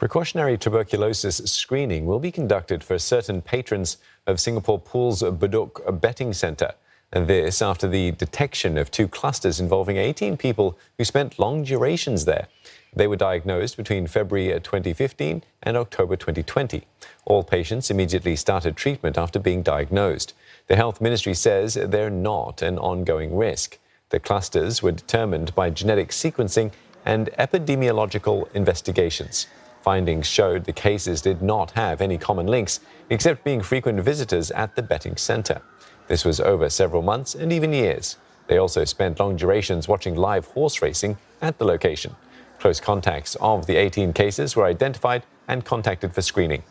Precautionary tuberculosis screening will be conducted for certain patrons of Singapore Pool's Bedok betting centre. And this after the detection of 2 clusters involving 18 people who spent long durations there. They were diagnosed between February 2015 and October 2020. All patients immediately started treatment after being diagnosed. The Health Ministry says they're not an ongoing risk. The clusters were determined by genetic sequencing and epidemiological investigations. Findings showed the cases did not have any common links, except being frequent visitors at the betting centre. This was over several months and even years. They also spent long durations watching live horse racing at the location. Close contacts of the 18 cases were identified and contacted for screening.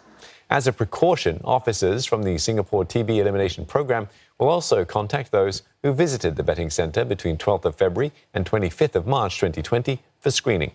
As a precaution, officers from the Singapore TB Elimination Programme will also contact those who visited the betting centre between 12th of February and 25th of March 2020 for screening.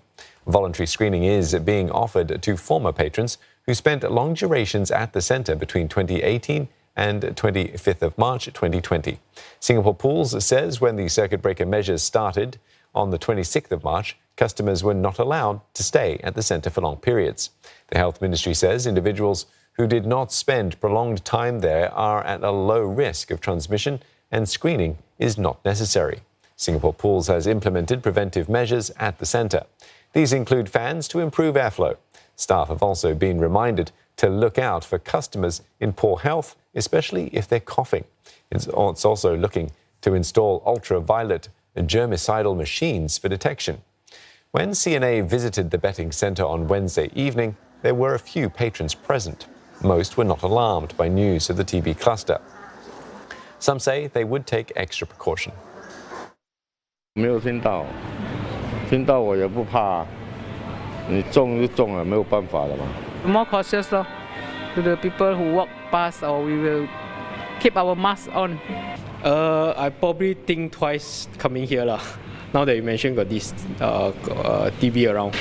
Voluntary screening is being offered to former patrons who spent long durations at the centre between 2018 and 25th of March 2020. Singapore Pools says when the circuit breaker measures started on the 26th of March, customers were not allowed to stay at the centre for long periods. The Health Ministry says individuals who did not spend prolonged time there are at a low risk of transmission and screening is not necessary. Singapore Pools has implemented preventive measures at the centre. These include fans to improve airflow. Staff have also been reminded to look out for customers in poor health, especially if they're coughing. It's also looking to install ultraviolet germicidal machines for detection. When CNA visited the betting centre on Wednesday evening, there were a few patrons present. Most were not alarmed by news of the TB cluster. Some say they would take extra precaution. 没有听到，听到我也不怕，你中就中了，没有办法了嘛。More cautious though, to the people who walk past, or we will keep our mask on. I probably think twice coming here lah. Now that you mentioned got this TB around.